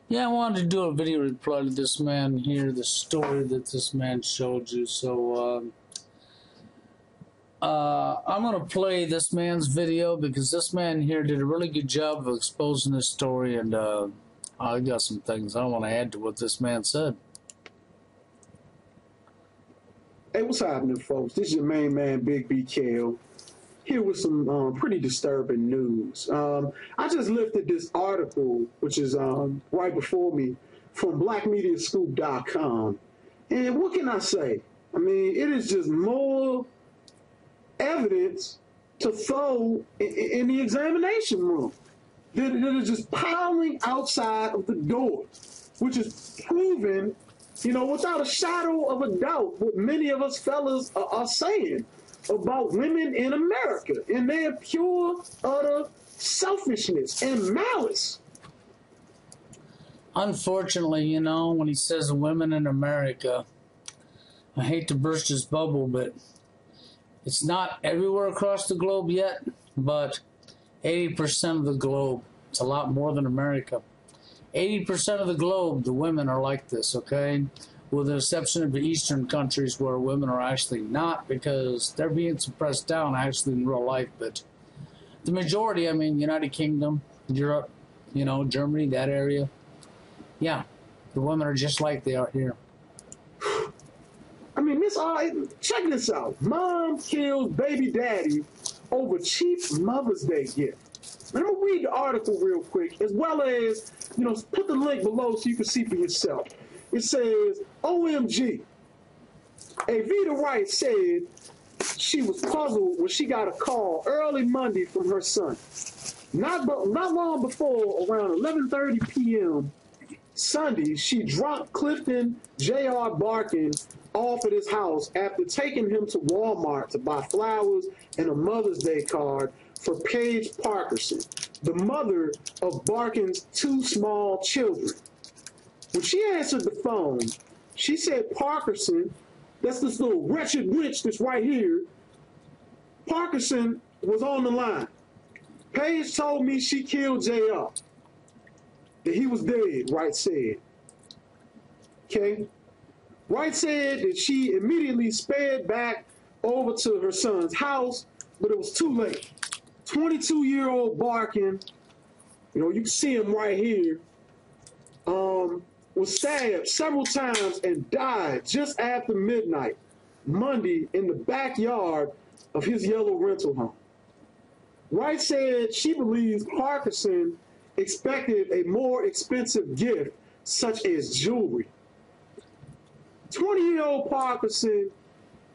Yeah, I wanted to do a video reply to this man here, the story that this man showed you. So, I'm going to play this man's video because this man here did a really good job of exposing this story, and I got some things I want to add to what this man said. Hey, what's happening, folks? This is your main man, Big B Kale, here with some pretty disturbing news. I just lifted this article, which is right before me, from blackmediascoop.com. And what can I say? I mean, it is just more evidence to throw in the examination room that is just piling outside of the door, which is proven, you know, without a shadow of a doubt, what many of us fellas are saying about women in America and their pure, utter selfishness and malice. Unfortunately, you know, when he says women in America, I hate to burst his bubble, but it's not everywhere across the globe yet, but 80% of the globe. It's a lot more than America. 80% of the globe, the women are like this, okay? With the exception of the Eastern countries where women are actually not, because they're being suppressed down actually in real life. But the majority, I mean, United Kingdom, Europe, you know, Germany, that area, yeah, the women are just like they are here. I mean, check this out. Mom kills baby daddy over cheap Mother's Day gift. And I'm going to read the article real quick, as well as, you know, put the link below so you can see for yourself. It says, OMG. Avita Wright said she was puzzled when she got a call early Monday from her son. Not long before, around 11:30 p.m. Sunday, she dropped Clifton J.R. Barkin off at his house after taking him to Walmart to buy flowers and a Mother's Day card for Paige Parkerson, the mother of Barkin's two small children. When she answered the phone, she said Parkerson, that's this little wretched witch that's right here, Parkerson was on the line. Paige told me she killed JR, that he was dead, Wright said. Okay? Wright said that she immediately sped back over to her son's house, but it was too late. 22-year-old Barkin, you know, you can see him right here, was stabbed several times and died just after midnight Monday in the backyard of his yellow rental home. Wright said she believes Parkinson expected a more expensive gift, such as jewelry. 20-year-old Parkinson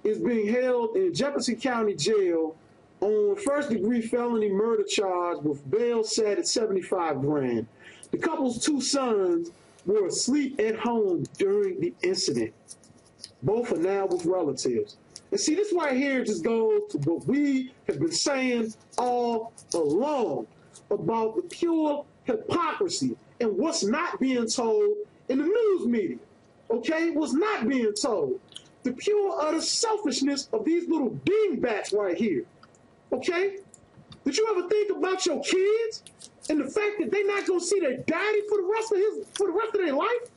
is being held in Jefferson County Jail on first-degree felony murder charge with bail set at $75,000. The couple's two sons were asleep at home during the incident. Both are now with relatives. And see, this right here just goes to what we have been saying all along about the pure hypocrisy and what's not being told in the news media. Okay? What's not being told. The pure utter selfishness of these little dingbats right here. Okay? Did you ever think about your kids and the fact that they're not gonna see their daddy for the rest of their life?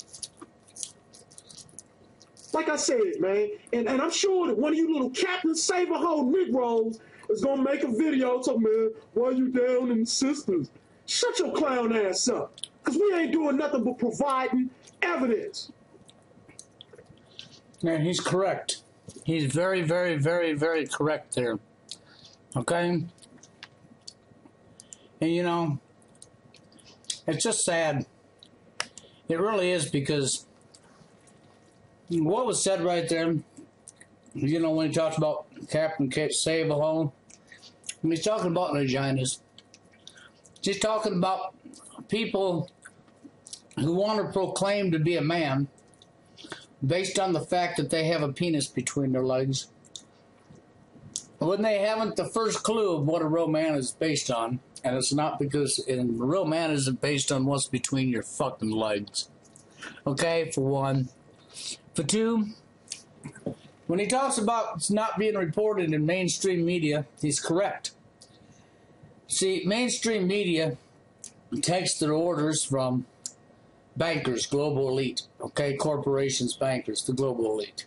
Like I said, man, and I'm sure that one of you little Captain Save-A-Hole Negroes is gonna make a video talking, man, why you down in the sisters? Shut your clown ass up, because we ain't doing nothing but providing evidence. Yeah, he's correct. He's very, very, very, very correct there. Okay? And you know, it's just sad. It really is, because what was said right there, you know, when he talks about Captain Save-A-Hole, when he's talking about vaginas, he's talking about people who want to proclaim to be a man based on the fact that they have a penis between their legs, when they haven't the first clue of what a real man is based on. And it's not, because a real man isn't based on what's between your fucking legs. Okay, for one. For two, when he talks about it's not being reported in mainstream media, he's correct. See, mainstream media takes their orders from bankers, global elite, okay, corporations, bankers, the global elite.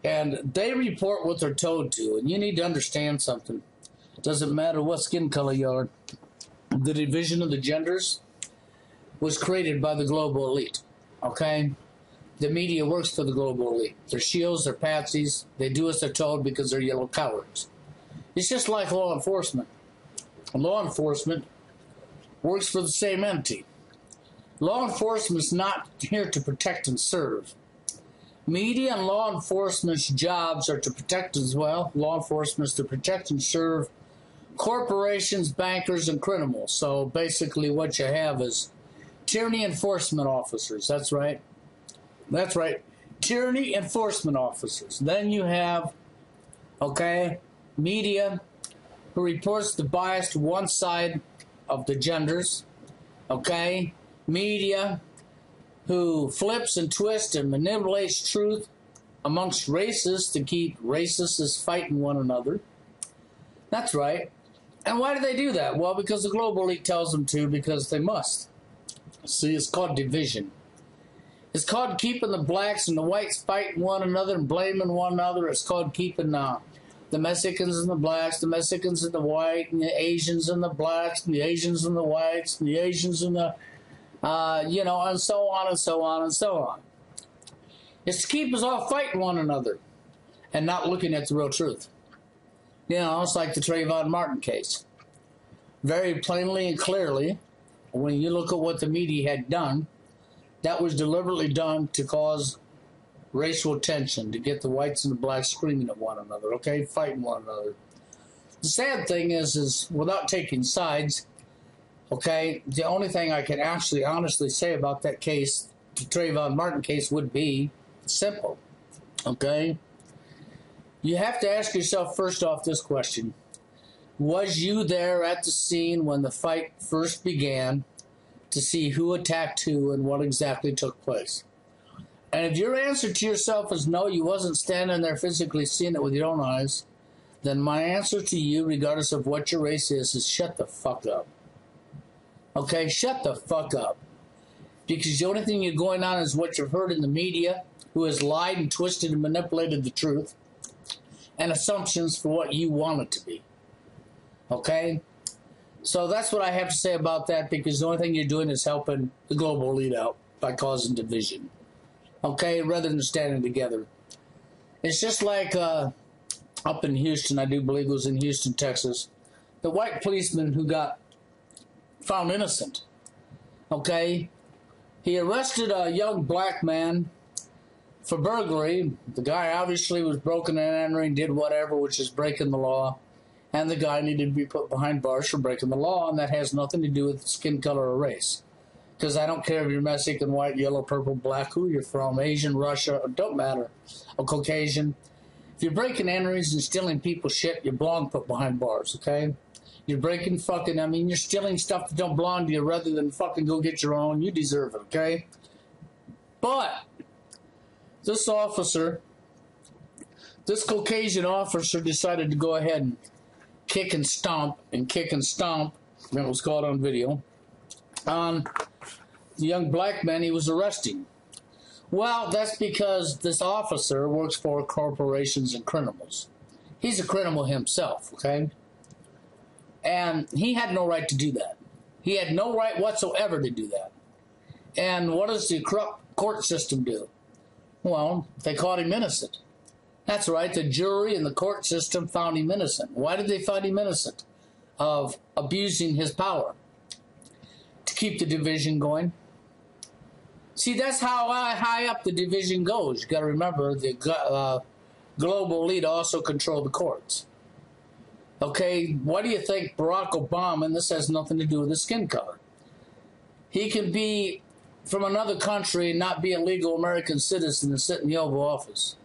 And they report what they're told to, and you need to understand something. It doesn't matter what skin color you are. The division of the genders was created by the global elite, okay? The media works for the global elite. They're shields, they're patsies, they do as they're told because they're yellow cowards. It's just like law enforcement. Law enforcement works for the same entity. Law enforcement is not here to protect and serve. Media and law enforcement's jobs are to protect as well. Law enforcement is to protect and serve corporations, bankers, and criminals. So basically what you have is tyranny enforcement officers. That's right. That's right. Tyranny enforcement officers. Then you have, okay, media who reports the bias to one side of the genders. Okay, media who flips and twists and manipulates truth amongst races to keep racists fighting one another. That's right. And why do they do that? Well, because the global elite tells them to, because they must. See, it's called division. It's called keeping the blacks and the whites fighting one another and blaming one another. It's called keeping the Mexicans and the blacks, the Mexicans and the white, and the Asians and the blacks, and the Asians and the whites, and the Asians and the, and so on and so on and so on. It's to keep us all fighting one another and not looking at the real truth. You know, it's like the Trayvon Martin case. Very plainly and clearly, when you look at what the media had done, that was deliberately done to cause racial tension, to get the whites and the blacks screaming at one another, okay, fighting one another. The sad thing is without taking sides, okay, the only thing I can actually honestly say about that case, the Trayvon Martin case, would be simple, okay? You have to ask yourself first off this question. Was you there at the scene when the fight first began to see who attacked who and what exactly took place? And if your answer to yourself is no, you wasn't standing there physically seeing it with your own eyes, then my answer to you, regardless of what your race is shut the fuck up. Okay, shut the fuck up. Because the only thing you're going on is what you've heard in the media, who has lied and twisted and manipulated the truth, and assumptions for what you want it to be. Okay? So that's what I have to say about that, because the only thing you're doing is helping the global elite out by causing division. Okay? Rather than standing together. It's just like up in Houston, I do believe it was in Houston, Texas, the white policeman who got found innocent. Okay? He arrested a young black man for burglary. The guy obviously was broken and entering, did whatever, which is breaking the law. And the guy needed to be put behind bars for breaking the law, and that has nothing to do with skin color or race. Because I don't care if you're Mexican, white, yellow, purple, black, who you're from, Asian, Russia, it don't matter. A Caucasian. If you're breaking entries and stealing people's shit, you belong put behind bars, okay? You're breaking you're stealing stuff that don't belong to you rather than fucking go get your own. You deserve it, okay? But this Caucasian officer decided to go ahead and kick and stomp, and it was caught on video, on the young black man he was arresting. Well, that's because this officer works for corporations and criminals. He's a criminal himself, okay? And he had no right to do that. He had no right whatsoever to do that. And what does the corrupt court system do? Well, they caught him innocent. That's right, the jury and the court system found him innocent. Why did they find him innocent? Of abusing his power to keep the division going. See, that's how high up the division goes. You got to remember, the global elite also control the courts. Okay, what do you think Barack Obama, and this has nothing to do with his skin color, he can be from another country and not be a legal American citizen and sit in the Oval Office.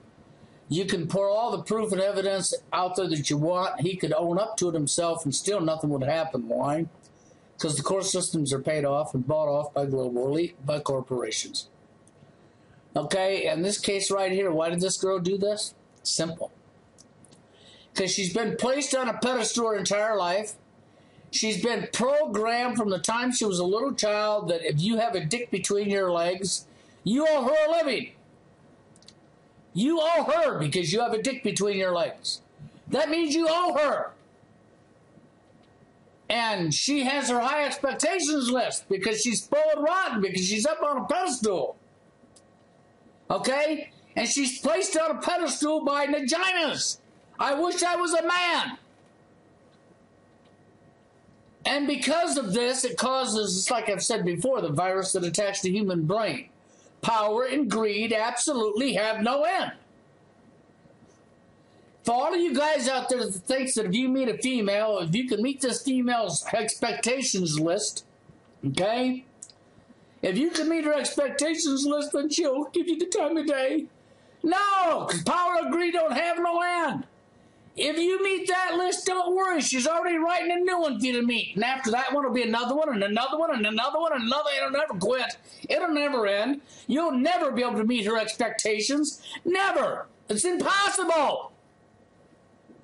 You can pour all the proof and evidence out there that you want. He could own up to it himself and still nothing would happen. Why? Because the court systems are paid off and bought off by global elite, by corporations. Okay, in this case right here, why did this girl do this? Simple. Because she's been placed on a pedestal her entire life. She's been programmed from the time she was a little child that if you have a dick between your legs, you owe her a living. You owe her because you have a dick between your legs. That means you owe her. And she has her high expectations list because she's spoiled rotten, because she's up on a pedestal. Okay? And she's placed on a pedestal by vaginas. I wish I was a man. And because of this, it causes, like I've said before, the virus that attacks the human brain. Power and greed absolutely have no end. For all of you guys out there that thinks that if you meet a female, if you can meet this female's expectations list, okay? If you can meet her expectations list, then she'll give you the time of day. No, because power and greed don't have no end. If you meet that list, don't worry. She's already writing a new one for you to meet. And after that one will be another one, and another one, and another one, and another. It'll never quit. It'll never end. You'll never be able to meet her expectations. Never. It's impossible.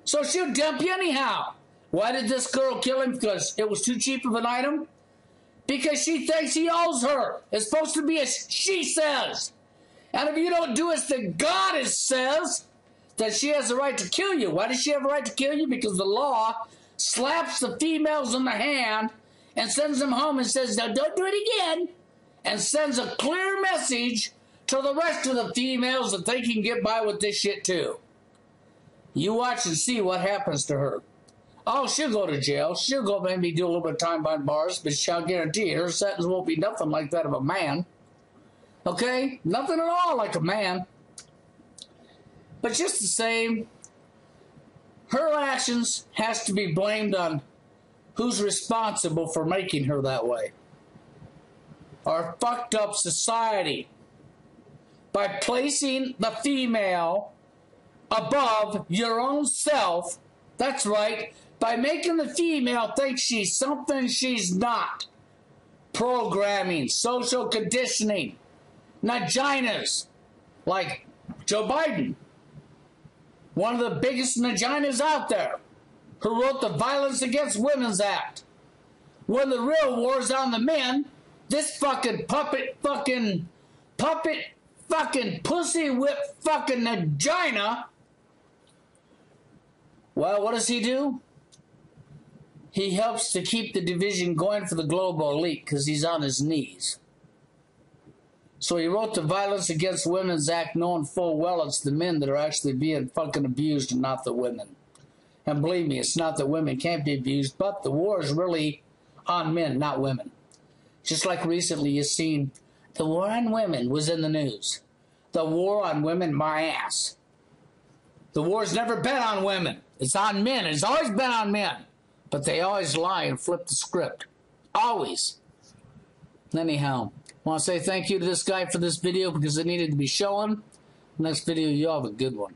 So she'll dump you anyhow. Why did this girl kill him? Because it was too cheap of an item? Because she thinks he owes her. It's supposed to be as she says. And if you don't do as the goddess says, that she has the right to kill you. Why does she have a right to kill you? Because the law slaps the females in the hand and sends them home and says, now don't do it again. And sends a clear message to the rest of the females that they can get by with this shit too. You watch and see what happens to her. Oh, she'll go to jail. She'll go maybe do a little bit of time behind bars, but I'll guarantee you her sentence won't be nothing like that of a man. Okay? Nothing at all like a man. But just the same, her actions has to be blamed on who's responsible for making her that way. Our fucked up society. By placing the female above your own self, that's right, by making the female think she's something she's not. Programming, social conditioning, vaginas, like Joe Biden. One of the biggest vaginas out there, who wrote the Violence Against Women's Act. When the real war's on the men, this fucking puppet fucking pussy whip fucking vagina. Well, what does he do? He helps to keep the division going for the global elite because he's on his knees. So he wrote the Violence Against Women's Act knowing full well it's the men that are actually being fucking abused and not the women. And believe me, it's not that women can't be abused, but the war is really on men, not women. Just like recently you've seen the war on women was in the news. The war on women, my ass. The war's never been on women. It's on men. It's always been on men. But they always lie and flip the script. Always. Anyhow, I want to say thank you to this guy for this video because it needed to be shown. Next video, you have a good one.